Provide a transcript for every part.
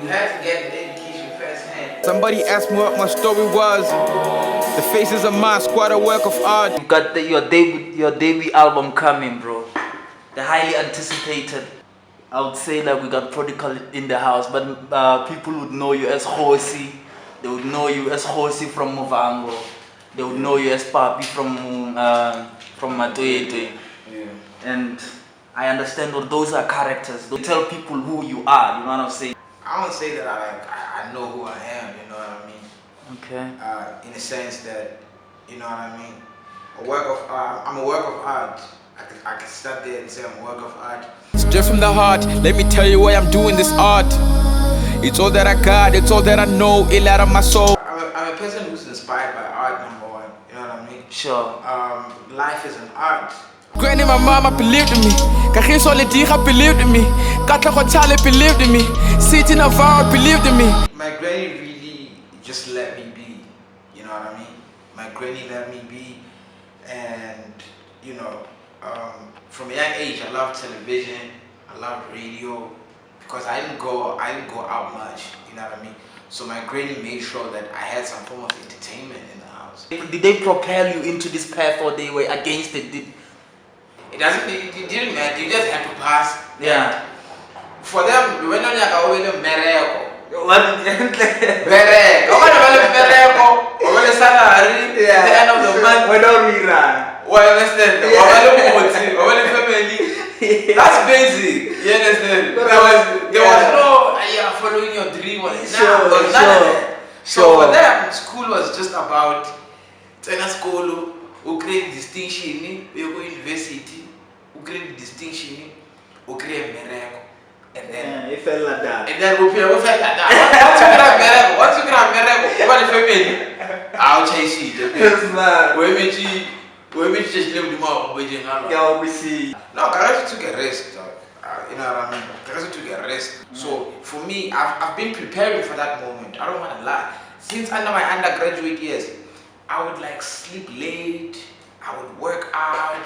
You had to get an education firsthand. Somebody asked me what my story was. The faces of my squad, a work of art. You got your debut album coming, bro. The highly anticipated. I would say that we got Prodigal in the house, but people would know you as Hosi. They would know you as Hosi from Movango. They would know you as Papi from Matoyete. Yeah. And I understand that those are characters. They tell people who you are. You know what I'm saying? I won't say that I know who I am. You know what I mean? Okay. In the sense that, you know what I mean. I'm a work of art. I can start there and say I'm a work of art. Straight from the heart, let me tell you why I'm doing this art. It's all that I got, it's all that I know, it out of my soul. I'm a person who's inspired by art, number one. You know what I mean? Sure. Life is an art. Granny, my mama believed in me. Kahiso Lediha believed in me. Katla Hotale believed in me. Sitting of our believed in me. My granny really just let me be. You know what I mean? My granny let me be, and you know, from a young age, I loved television, I loved radio, because I didn't go out much. You know what I mean? So my granny made sure that I had some form of entertainment in the house. Did they propel you into this path, or they were against it? It didn't matter. You just had to pass. Yeah. For them, when I always mereko. What? Mereko. Over the salary. At the end of the month. Well, understand? Over the family. That's basic. You understand? There was no following your dream. So for them, school was just about school, who create distinction, we go university, who create distinction, who create miracle. And then it fell like that. And then we fell like that. Once you grab miracle, what the family? I'll chase it. Yes, man. We just live the more. Yeah, we see. No, Karachi took a risk, dog. You know what I mean? Karachi took a risk. So for me, I've been preparing for that moment. I don't want to lie. Since under my undergraduate years, I would like sleep late. I would work out,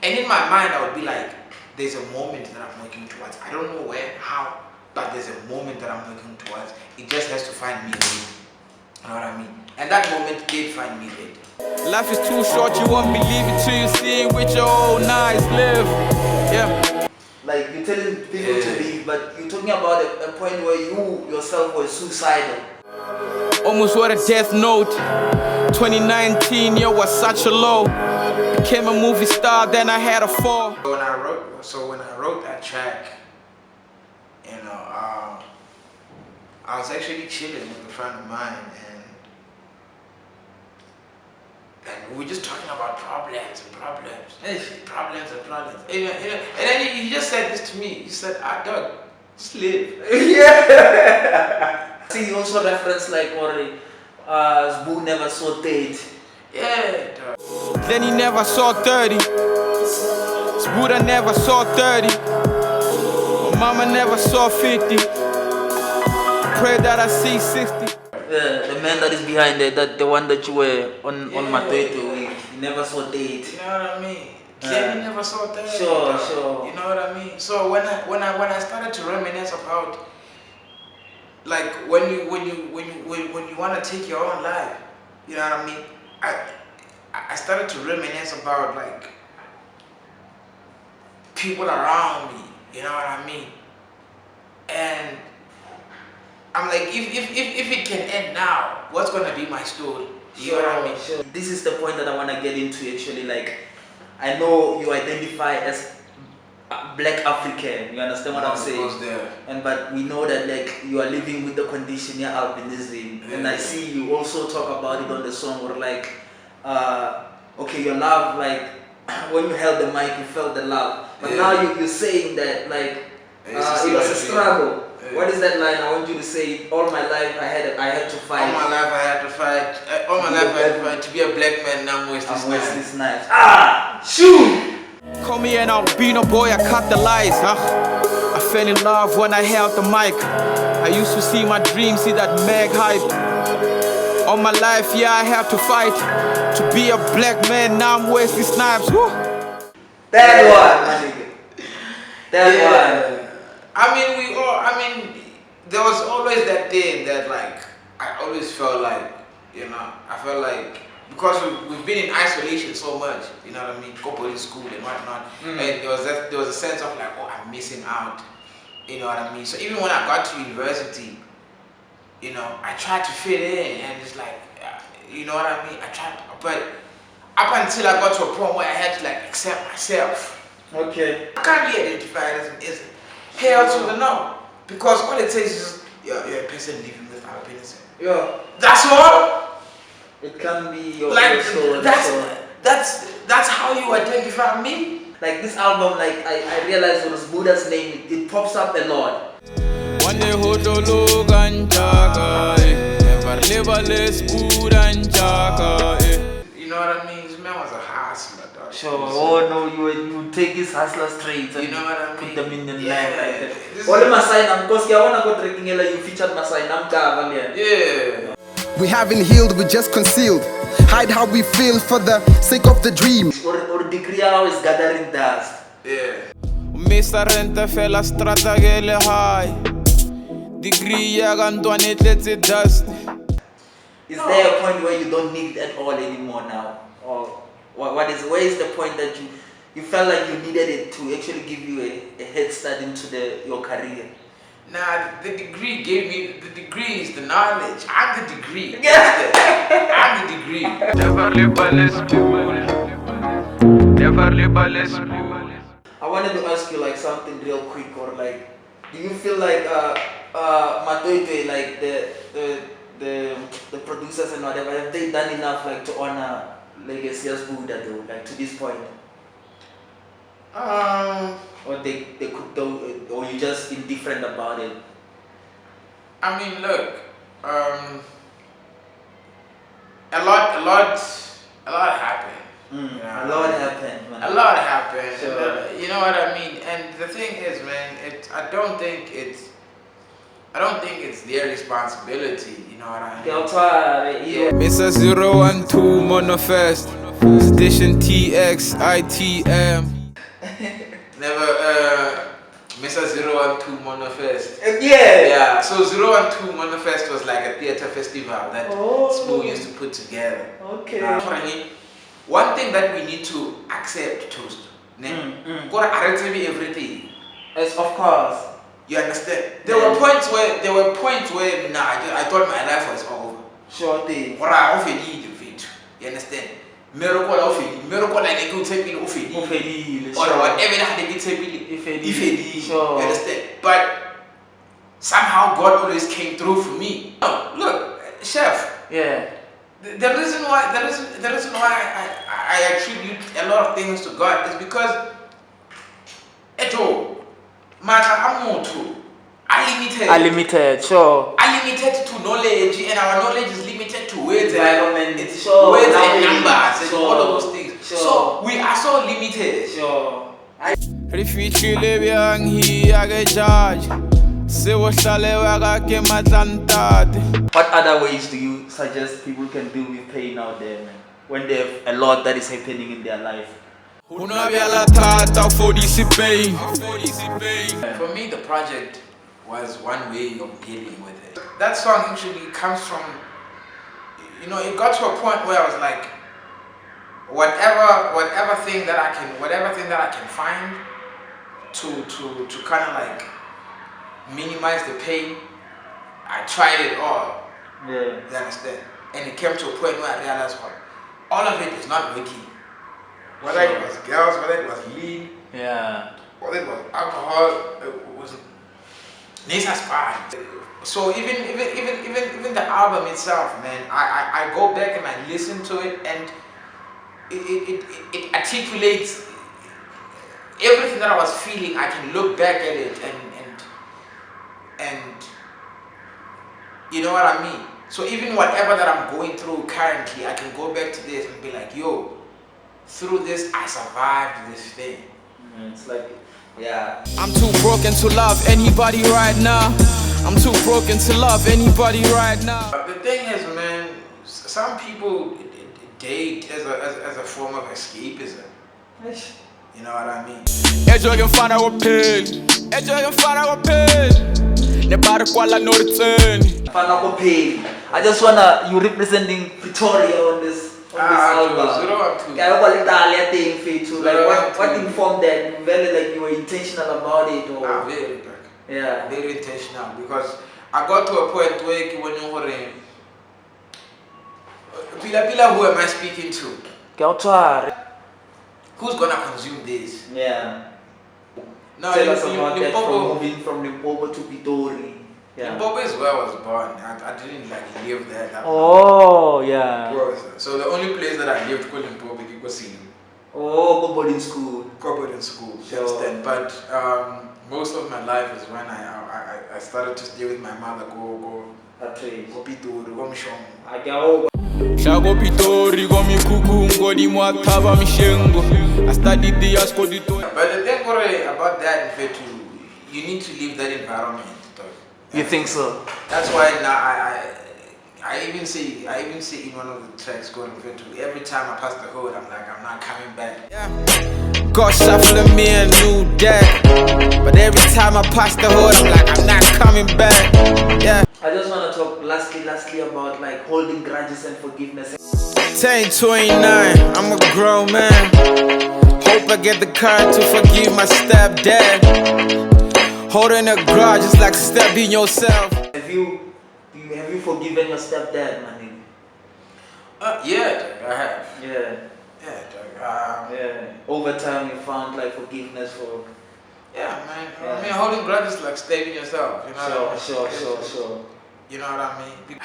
and in my mind, I would be like, "There's a moment that I'm working towards. I don't know where, how, but there's a moment that I'm working towards. It just has to find me late." You know what I mean? And that moment did find me late. Life is too short, you won't believe it till you see it with your own eyes live. Yeah. Like you're telling people to leave, but you're talking about a point where you yourself were suicidal. Almost what a death note. 2019, yo, was such a low. Became a movie star, then I had a fall. When I wrote that track, you know, I was actually chilling with a friend of mine, and we were just talking about problems. And then he just said this to me. He said, dog, just live. Yeah. See, he also referenced like what Zbu never saw date. Yeah, dog. Then he never saw 30. Buddha never saw 30. My mama never saw 50. Pray that I see 60. The man that is behind it, the one that you were on Matoyete with, he never saw date. You know what I mean? He never saw 30. Sure. You know what I mean? So when I started to reminisce about, like when you want to take your own life, you know what I mean? I started to reminisce about like people around me, you know what I mean? And I'm like, if it can end now, what's gonna be my story? You know what I mean? Sure. This is the point that I want to get into actually. Like, I know you identify as Black African, you understand what I'm saying? But we know that like you are living with the condition of albinism, and I see you also talk about it on the song, or like, okay, your love, like when you held the mic, you felt the love, but now you're saying that like it was a struggle. What is that line? I want you to say, all my life I had to fight. All my life I had to fight. All my life I had to fight to be a black man. Now I'm wasting this knife. Shoot! Call me an albino boy, I cut the lies, I fell in love when I held the mic. I used to see my dreams, see that mag hype. All my life, yeah, I have to fight to be a black man. Now I'm wasting snipes. Woo. That one, my nigga. That one. I mean, there was always that thing that like I always felt like, you know, I felt like because we've been in isolation so much, you know what I mean, go to school and whatnot, and there was a sense of like, oh, I'm missing out, you know what I mean. So even when I got to university, you know, I tried to fit in, and it's like, you know what I mean, I tried, but up until I got to a point where I had to like accept myself. Okay. I can't be identified as an ism. Hell to the no, because all it takes is just you're a person living without a penis. Yeah. That's all. It can be your Like soul. that's how you identify me. Like this album, like I realized when it's Buddha's name, it pops up a lot. One day hodolo ganjaga, never live less Buddha and jaga. You know what I mean? This man was a hustler, dog. Sure. Oh no, you take his hustler traits and you know what I mean? put them in the line like that. This All Masai nam because I wanna go drinking you featured Masai nam ka yeah. We haven't healed, we just concealed. Hide how we feel for the sake of the dream. Or degree is gathering dust. Yeah. Mr. Rente fella strata gele high. Degree yagantuane let's dust. Is there a point where you don't need it at all anymore now? Or where is the point that you felt like you needed it to actually give you a head start into your career? Nah, the degree gave me, the degree is the knowledge. I'm the degree. I'm the degree. Never live a less school. Never live a less school. I wanted to ask you like something real quick, or like, do you feel like Matoite, like the producers and whatever, have they done enough like to honor legacy as Buddha though, like to this point? Or they could do, or you just indifferent about it? I mean, look, a lot happened. You know, A lot happened, man. A lot happened. Sure. You know what I mean? And the thing is, man, I don't think it's their responsibility. You know what I mean? Yeah. Mr. 012 Monofest. Station TX ITM. Never, Mr. 012 Monofest. Yeah. Yeah, so 012 Monofest was like a theater festival that Spoo used to put together. Okay. One thing that we need to accept, Toast, gotta arrange everything. Yes, of course. You understand? There were points where I thought my life was over. Sure thing. You understand? Miracle like you take me or whatever that they take me. Sure. You understand? But somehow God always came through for me. No, look, chef. Yeah. The reason why I attribute a lot of things to God is because Unlimited, sure. Unlimited to knowledge, and our knowledge is limited to words Environment, and sure. words and numbers and Sure. all of those things. Sure. So we are so limited. Sure. Rifichile byang hi ake judge. Sewo hlale wa ke matlantate. What other ways do you suggest people can deal with pain out there, man? When they have a lot that is happening in their life? Una byala tata for this pain. For me, the project was one way of dealing with it. That song actually comes from, you know, it got to a point where I was like, whatever thing that I can find to kind of like minimize the pain, I tried it all. Yeah. You understand? And it came to a point where I realized, well, all of it is not working. Whether it was girls, whether it was lean, Yeah. whether it was alcohol, it was bad. So even the album itself, man, I go back and I listen to it, and it articulates everything that I was feeling. I can look back at it and you know what I mean? So even whatever that I'm going through currently, I can go back to this and be like, yo, through this I survived this thing. It's like, yeah. I'm too broken to love anybody right now. I'm too broken to love anybody right now. The thing is, man, some people date as a form of escapism. You know what I mean? Never kwala no return. I just wanna you representing Pretoria on this album. Like what informed that? Very like you were intentional about it or very yeah. Very intentional because I got to a point where when you were Pila, who am I speaking to? Who's gonna consume this? Yeah. No, tell us about that from moving from Limpopo to Pitori. Yeah. Limpopo is where I was born. I didn't like live there. Oh, yeah. So the only place that I lived was Limpopo, because oh, boarding school. Boarding school. Sure. But most of my life is when I started to stay with my mother. Go Pitori, go Mishongo. Shago Pitori, go mi kuku, go di mo Thaba Mishengo. I studied the Ascodito. But the thing about that, you need to leave that environment. You think so? That's why now I even say in one of the tracks going to every time I pass the hood, I'm like, I'm not coming back. Yeah. God shuffling me a new deck, but every time I pass the hood, I'm like, I'm not coming back. Yeah. I just want to talk lastly about like holding grudges and forgiveness. 10:29, I'm a grown man. Hope I get the courage to forgive my stepdad. Holding a grudge is like stabbing yourself. Have you forgiven your stepdad, man? Yeah, I have. Yeah. Yeah. Over time, you found like forgiveness for. Yeah, man. Yeah. I mean, holding grudges is like stabbing yourself. You know. Sure. You know what I mean?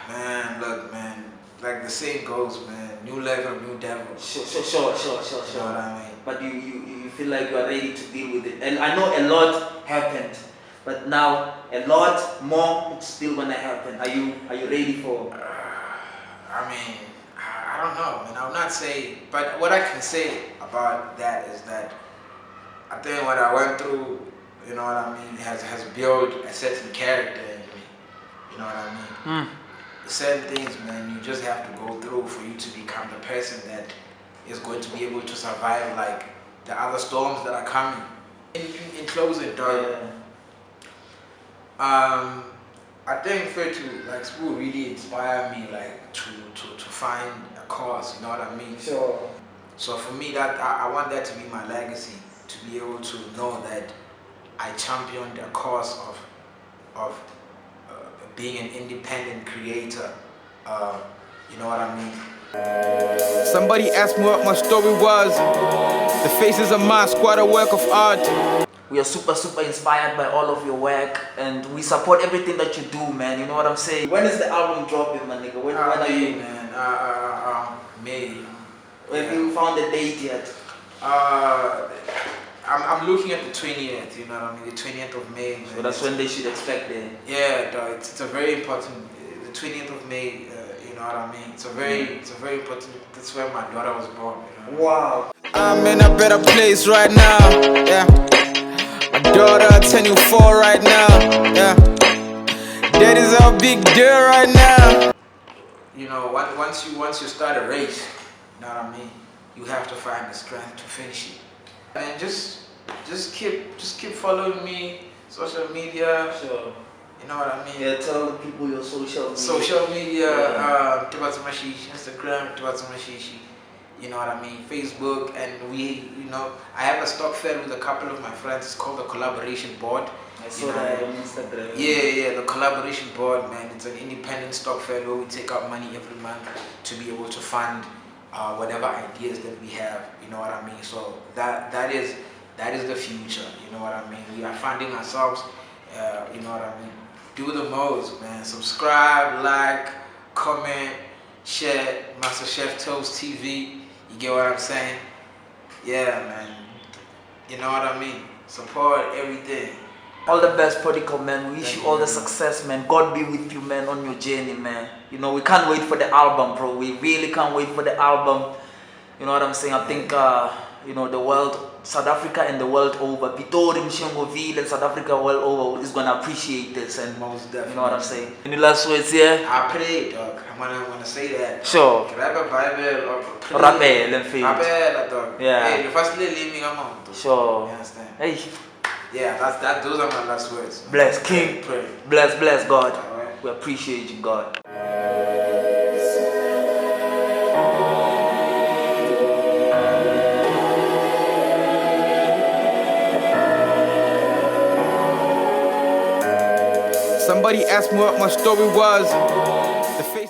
Man, look, man. Like the saying goes, man. New level, new devil. Sure. You know what I mean? But you feel like you are ready to deal with it. And I know a lot happened, but now a lot more it's still gonna happen. Are you ready for? I mean, I don't know, man. I'll not say, but what I can say about that is that I think what I went through, you know what I mean, has built a certain character in me. You know what I mean? Certain things, man, you just have to go through for you to become the person that is going to be able to survive like the other storms that are coming. In closing, dog, I think like school really inspired me like to find a cause, you know what I mean? Sure. So for me, that I want that to be my legacy, to be able to know that I championed a cause of being an independent creator. You know what I mean? Somebody asked me what my story was. The faces of my squad, a work of art. We are super inspired by all of your work, and we support everything that you do, man. You know what I'm saying? When is the album dropping, man, nigga? When are you? Man, May. Have you found the date yet? I'm looking at the 20th, you know what I mean? The 20th of May. Man. So that's when they should expect it. Yeah, it's a very important, the 20th of May, you know what I mean? It's a very important, that's where my daughter was born, you know? Wow. I'm in a better place right now, yeah. My daughter turning 4 right now, yeah. That is a big deal right now. You know, once you start a race, you know what I mean? You have to find the strength to finish it. And just keep following me, social media. Sure. You know what I mean? Yeah, tell the people your social media. Social media, Tebatso Mashishi, Instagram, Tebatso Mashishi. You know what I mean? Facebook, and I have a stock fair with a couple of my friends. It's called the Collaboration Board. I saw that on Instagram. Yeah, the Collaboration Board, man. It's an independent stock fair where we take out money every month to be able to fund whatever ideas that we have. You know what I mean? So that is the future. You know what I mean? We are funding ourselves. You know what I mean? Do the most, man. Subscribe, like, comment, share. Master Chef Toast TV. You get what I'm saying? Yeah, man. You know what I mean? Support everything. All the best, Prodigal, man. We wish you all the success, man. God be with you, man, on your journey, man. You know, we can't wait for the album, bro. We really can't wait for the album. You know what I'm saying? I think, you know, the world, South Africa and the world over, Pitori, Mshengoville and South Africa world over is going to appreciate this. And most definitely. You know what I'm saying? Any last words here? I pray, dog. I'm gonna say that. Sure. Grab a Bible or pray. Rapel and faith. Dog. Yeah. Hey, the first living, I'm on. Sure. You understand? Hey. Yeah, those are my last words. Bless King. Pray. Bless God. Alright. We appreciate you, God. Somebody asked me what my story was. The face